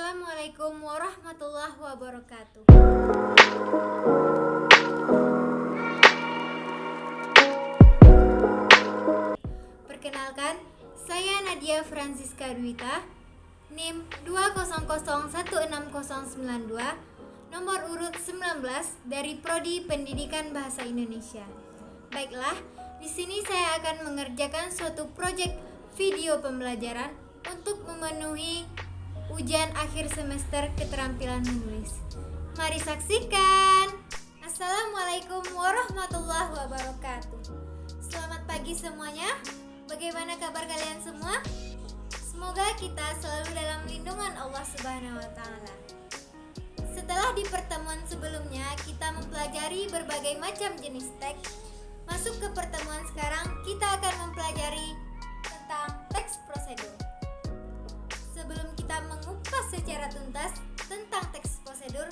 Assalamualaikum warahmatullahi wabarakatuh. Perkenalkan, saya Nadia Francisca Dwita, NIM 2001692, nomor urut 19 dari Prodi Pendidikan Bahasa Indonesia. Baiklah, di sini saya akan mengerjakan suatu proyek video pembelajaran untuk memenuhi ujian akhir semester keterampilan menulis. Mari saksikan. Assalamualaikum warahmatullahi wabarakatuh. Selamat pagi semuanya. Bagaimana kabar kalian semua? Semoga kita selalu dalam lindungan Allah Subhanahu wa taala. Setelah di pertemuan sebelumnya kita mempelajari berbagai macam jenis teks, masuk ke pertemuan sekarang kita akan mempelajari tentang teks prosedur. Sebelum kita mengupas secara tuntas tentang teks prosedur,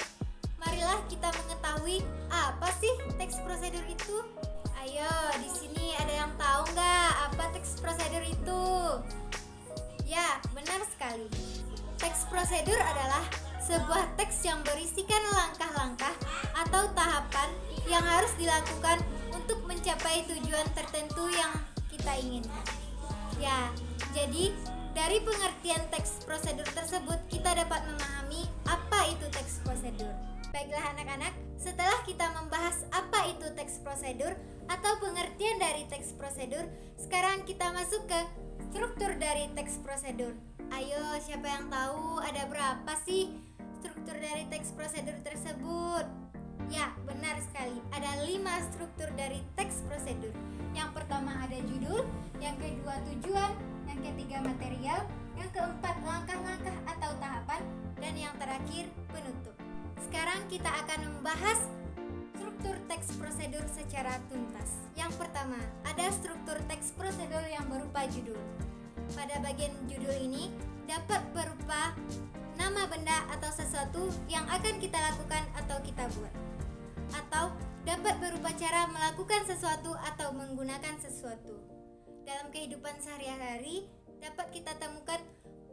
marilah kita mengetahui apa sih teks prosedur itu. Ayo, di sini ada yang tahu nggak apa teks prosedur itu? Ya, benar sekali. Teks prosedur adalah sebuah teks yang berisikan langkah-langkah atau tahapan yang harus dilakukan untuk mencapai tujuan tertentu yang kita inginkan. Ya, jadi dari pengertian teks prosedur tersebut kita dapat memahami apa itu teks prosedur. Baiklah anak-anak, setelah kita membahas apa itu teks prosedur atau pengertian dari teks prosedur, sekarang kita masuk ke struktur dari teks prosedur. Ayo, siapa yang tahu ada berapa sih struktur dari teks prosedur tersebut? Ya, benar sekali. Ada 5 struktur dari teks prosedur. Yang pertama ada judul, yang kedua tujuan, yang ketiga material, yang keempat langkah-langkah atau tahapan, dan yang terakhir penutup. Sekarang kita akan membahas struktur teks prosedur secara tuntas. Yang pertama, ada struktur teks prosedur yang berupa judul. Pada bagian judul ini dapat berupa nama benda atau sesuatu yang akan kita lakukan atau kita buat, atau dapat berupa cara melakukan sesuatu atau menggunakan sesuatu. Dalam kehidupan sehari-hari dapat kita temukan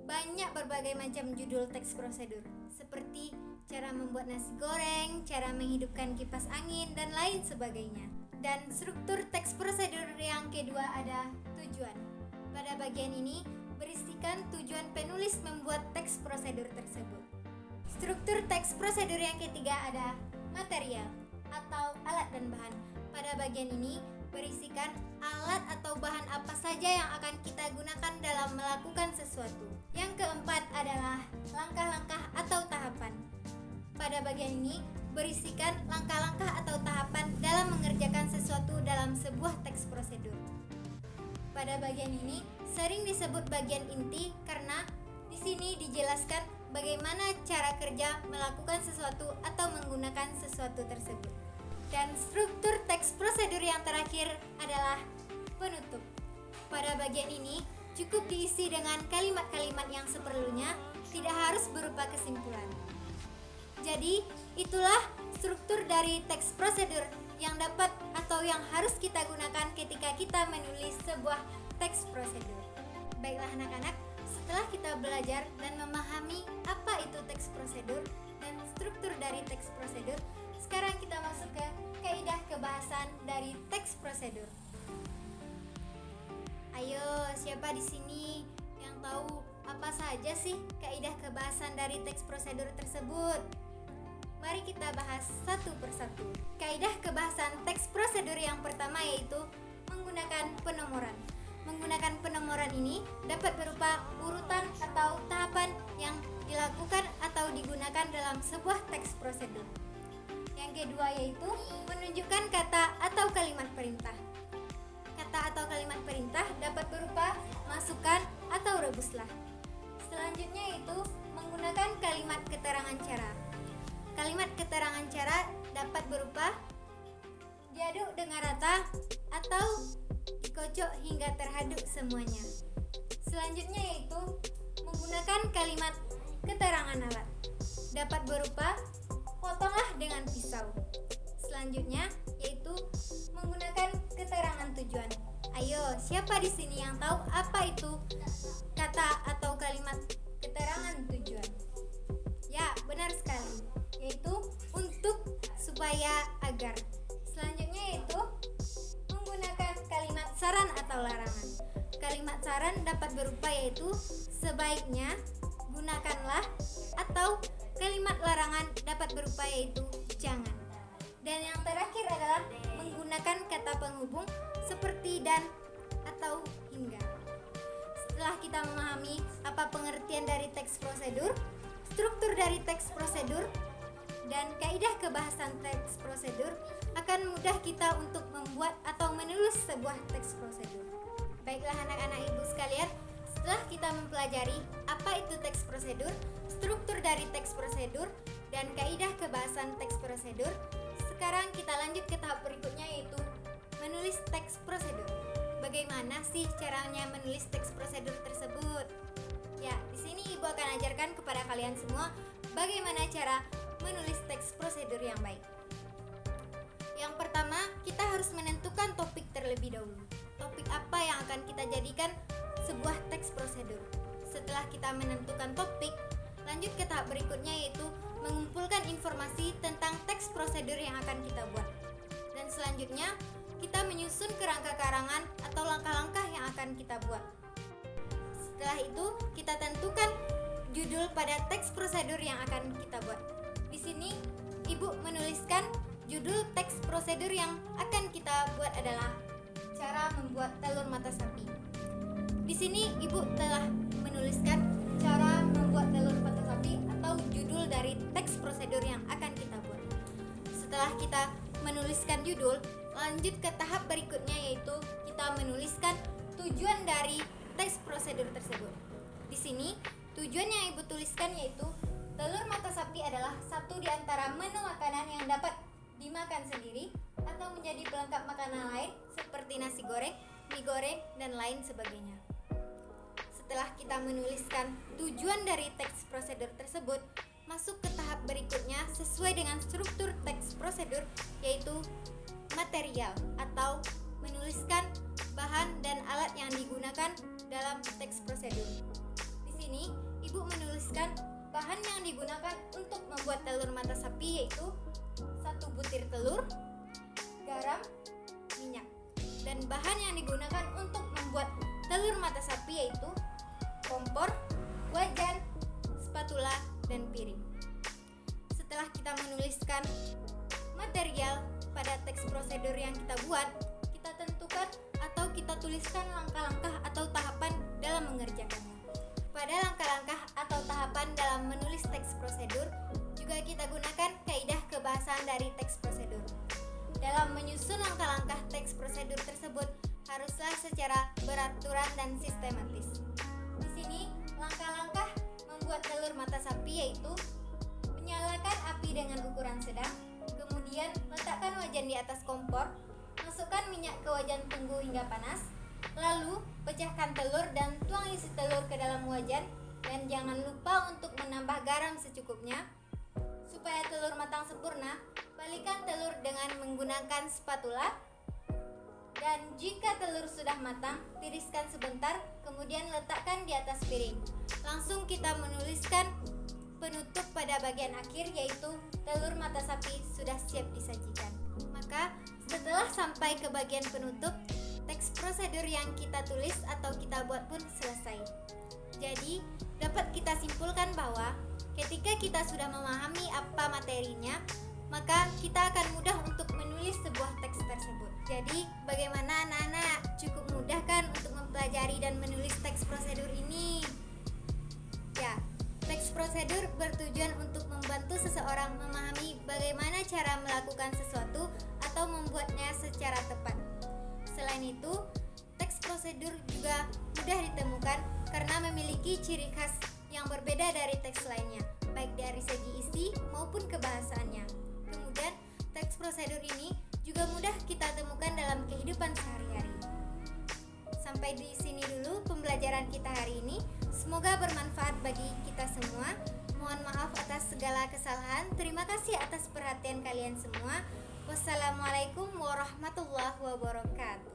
banyak berbagai macam judul teks prosedur, seperti cara membuat nasi goreng, cara menghidupkan kipas angin, dan lain sebagainya. Dan struktur teks prosedur yang kedua ada tujuan. Pada bagian ini berisikan tujuan penulis membuat teks prosedur tersebut. Struktur teks prosedur yang ketiga ada material atau alat dan bahan. Pada bagian ini berisikan alat atau bahan apa saja yang akan kita gunakan dalam melakukan sesuatu. Yang keempat adalah langkah-langkah atau tahapan. Pada bagian ini berisikan langkah-langkah atau tahapan dalam mengerjakan sesuatu dalam sebuah teks prosedur. Pada bagian ini sering disebut bagian inti karena di sini dijelaskan bagaimana cara kerja melakukan sesuatu atau menggunakan sesuatu tersebut. Dan struktur teks prosedur yang terakhir adalah penutup. Pada bagian ini cukup diisi dengan kalimat-kalimat yang seperlunya, tidak harus berupa kesimpulan. Jadi, itulah struktur dari teks prosedur yang dapat atau yang harus kita gunakan ketika kita menulis sebuah teks prosedur. Baiklah anak-anak, setelah kita belajar dan memahami apa itu teks prosedur dan struktur dari teks prosedur, sekarang kita masuk ke kaidah kebahasan dari teks prosedur. Ayo, siapa di sini yang tahu apa saja sih kaidah kebahasan dari teks prosedur tersebut? Mari kita bahas satu persatu. Kaidah kebahasan teks prosedur yang pertama yaitu menggunakan penomoran. Menggunakan penomoran ini dapat berupa urutan atau tahapan yang dilakukan atau digunakan dalam sebuah teks prosedur. Yang kedua yaitu menunjukkan kata atau kalimat perintah. Kata atau kalimat perintah dapat berupa masukan atau rebuslah. Selanjutnya yaitu menggunakan kalimat keterangan cara. Kalimat keterangan cara dapat berupa diaduk dengan rata atau dikocok hingga terhaduk semuanya. Selanjutnya yaitu menggunakan kalimat keterangan alat. Dapat berupa potonglah dengan pisau. Selanjutnya yaitu menggunakan keterangan tujuan. Ayo, siapa di sini yang tahu apa itu kata atau kalimat keterangan tujuan? supaya agar. Selanjutnya yaitu menggunakan kalimat saran atau larangan. Kalimat saran dapat berupa yaitu sebaiknya, gunakanlah, atau kalimat larangan dapat berupa yaitu jangan. Dan yang terakhir adalah menggunakan kata penghubung seperti dan atau hingga. Setelah kita memahami apa pengertian dari teks prosedur, struktur dari teks prosedur, dan kaidah kebahasan teks prosedur, akan mudah kita untuk membuat atau menulis sebuah teks prosedur. Baiklah anak-anak ibu sekalian, setelah kita mempelajari apa itu teks prosedur, struktur dari teks prosedur, dan kaidah kebahasan teks prosedur, sekarang kita lanjut ke tahap berikutnya yaitu menulis teks prosedur. Bagaimana sih caranya menulis teks prosedur tersebut? Ya, di sini ibu akan ajarkan kepada kalian semua bagaimana cara menulis teks prosedur yang baik. Yang pertama, kita harus menentukan topik terlebih dahulu. Topik apa yang akan kita jadikan sebuah teks prosedur. Setelah kita menentukan topik, lanjut ke tahap berikutnya yaitu mengumpulkan informasi tentang teks prosedur yang akan kita buat. Dan selanjutnya, kita menyusun kerangka karangan atau langkah-langkah yang akan kita buat. Setelah itu, kita tentukan judul pada teks prosedur yang akan kita buat. Di sini, ibu menuliskan judul teks prosedur yang akan kita buat adalah cara membuat telur mata sapi. Di sini, ibu telah menuliskan cara membuat telur mata sapi atau judul dari teks prosedur yang akan kita buat. Setelah kita menuliskan judul, lanjut ke tahap berikutnya yaitu kita menuliskan tujuan dari teks prosedur tersebut. Di sini, tujuan yang ibu tuliskan yaitu telur mata sapi adalah satu di antara menu makanan yang dapat dimakan sendiri atau menjadi pelengkap makanan lain seperti nasi goreng, mie goreng, dan lain sebagainya. Setelah kita menuliskan tujuan dari teks prosedur tersebut, masuk ke tahap berikutnya sesuai dengan struktur teks prosedur yaitu material atau menuliskan bahan dan alat yang digunakan dalam teks prosedur. Di sini, ibu menuliskan bahan yang digunakan untuk membuat telur mata sapi yaitu 1 butir telur, garam, minyak. Dan bahan yang digunakan untuk membuat telur mata sapi yaitu kompor, wajan, spatula, dan piring. Setelah kita menuliskan material pada teks prosedur yang kita buat, kita tentukan atau kita tuliskan langkah-langkah atau tahapan dalam mengerjakannya. Pada langkah-langkah atau tahapan dalam menulis teks prosedur, juga kita gunakan kaidah kebahasan dari teks prosedur. Dalam menyusun langkah-langkah teks prosedur tersebut, haruslah secara beraturan dan sistematis. Di sini, langkah-langkah membuat telur mata sapi yaitu menyalakan api dengan ukuran sedang, kemudian letakkan wajan di atas kompor, masukkan minyak ke wajan, tunggu hingga panas, lalu pecahkan telur dan tuang isi telur ke dalam wajan, dan jangan lupa untuk menambah garam secukupnya. Supaya telur matang sempurna, balikan telur dengan menggunakan spatula. Dan jika telur sudah matang, tiriskan sebentar, kemudian letakkan di atas piring. Langsung kita menuliskan penutup pada bagian akhir yaitu telur mata sapi sudah siap disajikan. Maka setelah sampai ke bagian penutup, teks prosedur yang kita tulis atau kita buat pun selesai. Jadi dapat kita simpulkan bahwa ketika kita sudah memahami apa materinya, maka kita akan mudah untuk menulis sebuah teks tersebut. Jadi bagaimana anak-anak? Cukup mudah kan untuk mempelajari dan menulis teks prosedur ini? Ya, teks prosedur bertujuan untuk membantu seseorang memahami bagaimana cara melakukan sesuatu atau membuatnya secara tepat. Selain itu, teks prosedur juga mudah ditemukan karena memiliki ciri khas yang berbeda dari teks lainnya, baik dari segi isi maupun kebahasaannya. Kemudian, teks prosedur ini juga mudah kita temukan dalam kehidupan sehari-hari. Sampai di sini dulu pembelajaran kita hari ini. Semoga bermanfaat bagi kita semua. Mohon maaf atas segala kesalahan. Terima kasih atas perhatian kalian semua. Wassalamualaikum warahmatullahi wabarakatuh.